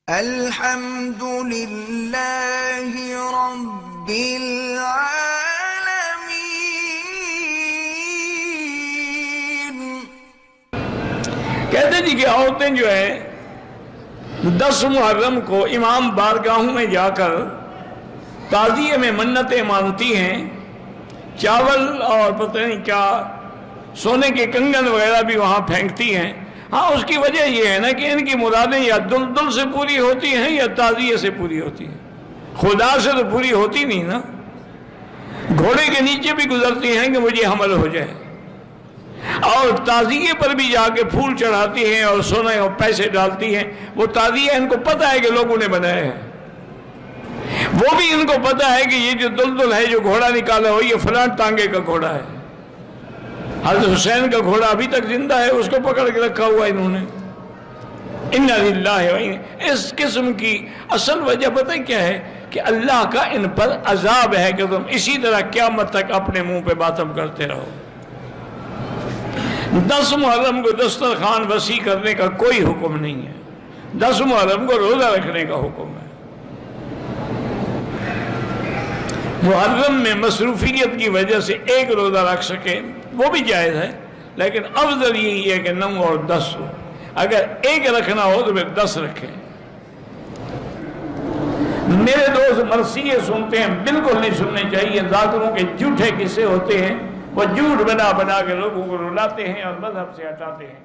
الحمد للہ رب العالمین۔ کہتے جی کہ عورتیں جو ہیں 10 محرم کو امام بارگاہوں میں جا کر تعزیے میں منتیں مانگتی ہیں، چاول اور پتہ نہیں کیا سونے کے کنگن وغیرہ بھی وہاں پھینکتی ہیں۔ ہاں، اس کی وجہ یہ ہے نا کہ ان کی مرادیں یا دل سے پوری ہوتی ہیں یا تعزیے سے پوری ہوتی ہیں، خدا سے تو پوری ہوتی نہیں نا۔ گھوڑے کے نیچے بھی گزرتی ہیں کہ مجھے حمل ہو جائے، اور تعزیے پر بھی جا کے پھول چڑھاتی ہیں اور سونے اور پیسے ڈالتی ہیں۔ وہ تعزیہ ان کو پتہ ہے کہ لوگوں نے بنائے ہیں، وہ بھی ان کو پتہ ہے کہ یہ جو دلدل ہے جو گھوڑا نکالا ہو یہ فلاں ٹانگے کا گھوڑا ہے۔ حضرت حسین کا گھوڑا ابھی تک زندہ ہے، اس کو پکڑ کے رکھا ہوا انہوں نے۔ اِنَّا لِلَّهِ وَإِنَّا، اس قسم کی اصل وجہ پتہ کیا ہے؟ کہ اللہ کا ان پر عذاب ہے کہ تم اسی طرح قیامت تک اپنے منہ پہ ماتم کرتے رہو۔ 10 محرم کو دسترخوان وسیع کرنے کا کوئی حکم نہیں ہے، 10 محرم کو روزہ رکھنے کا حکم ہے۔ محرم میں مصروفیت کی وجہ سے ایک روزہ رکھ سکے وہ بھی جائز ہے، لیکن افضل یہی ہے کہ 9 اور 10 ہو۔ اگر ایک رکھنا ہو تو پھر 10 رکھیں۔ میرے دوست مرثیے سنتے ہیں، بالکل نہیں سننے چاہیے۔ ذاکروں کے جھوٹے قصے ہوتے ہیں، وہ جھوٹ بنا بنا کے لوگوں کو رلاتے ہیں اور مذہب سے ہٹاتے ہیں۔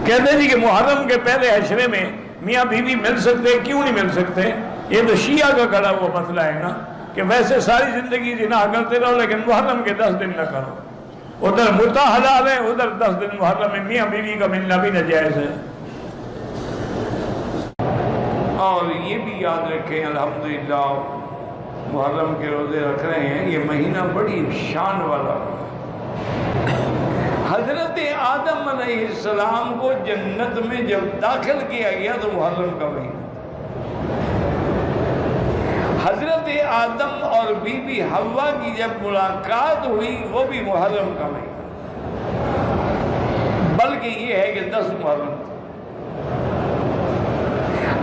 کہتے ہیں کہ محرم کے پہلے عشرے میں میاں بیوی مل سکتے، کیوں نہیں مل سکتے؟ یہ تو شیعہ کا کھڑا ہوا مسئلہ ہے نا، کہ ویسے ساری زندگی زنا کرتے رہو لیکن محرم کے 10 دن نہ کرو۔ ادھر متع حلال ہے، ادھر 10 دن محرم میں میاں بیوی کا ملنا بھی ناجائز ہے۔ اور یہ بھی یاد رکھیں، الحمدللہ محرم کے روزے رکھ رہے ہیں، یہ مہینہ بڑی شان والا۔ حضرت آدم علیہ السلام کو جنت میں جب داخل کیا گیا تو محرم کا مہینہ، حضرت آدم اور بی بی حوا کی جب ملاقات ہوئی وہ بھی محرم کا مہینہ، بلکہ یہ ہے کہ 10 محرم تھا۔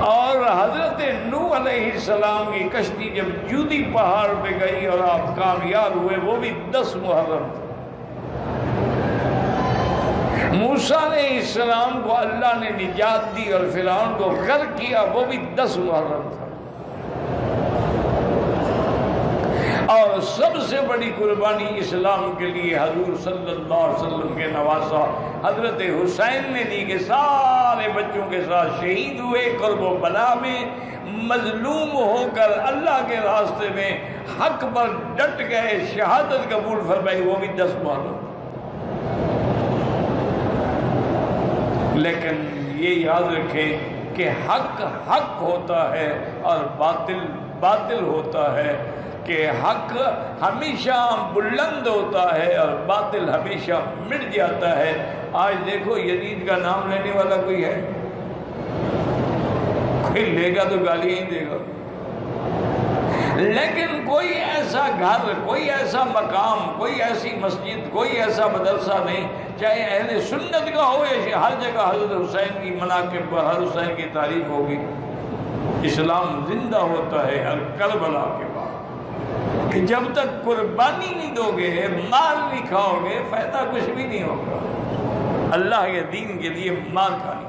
اور حضرت نوح علیہ السلام کی کشتی جب جودی پہاڑ پہ گئی اور آپ کامیاب ہوئے وہ بھی 10 محرم تھا۔ موسیٰ علیہ السلام کو اللہ نے نجات دی اور فرعون کو غرق کیا، وہ بھی 10 محرم تھا۔ اور سب سے بڑی قربانی اسلام کے لیے حضور صلی اللہ علیہ وسلم کے نواسا حضرت حسین نے دی کہ سارے بچوں کے ساتھ شہید ہوئے، کرب و بلا میں مظلوم ہو کر اللہ کے راستے میں حق پر ڈٹ گئے، شہادت قبول فرمائی، وہ بھی 10 محرم۔ لیکن یہ یاد رکھیں کہ حق حق ہوتا ہے اور باطل باطل ہوتا ہے، کہ حق ہمیشہ بلند ہوتا ہے اور باطل ہمیشہ مٹ جاتا ہے۔ آج دیکھو یزید کا نام لینے والا کوئی ہے؟ کوئی لے گا تو گالیاں ہی دے گا، لیکن کوئی ایسا گھر، کوئی ایسا مقام، کوئی ایسی مسجد، کوئی ایسا مدرسہ نہیں، چاہے اہل سنت کا ہو یا ہر جگہ حضرت حسین کی مناقب پر ہر حسین کی تعریف ہوگی۔ اسلام زندہ ہوتا ہے ہر کربلا کے بعد، کہ جب تک قربانی نہیں دو گے، مال نہیں کھاؤ گے، فائدہ کچھ بھی نہیں ہوگا۔ اللہ کے دین کے لیے مال کھانی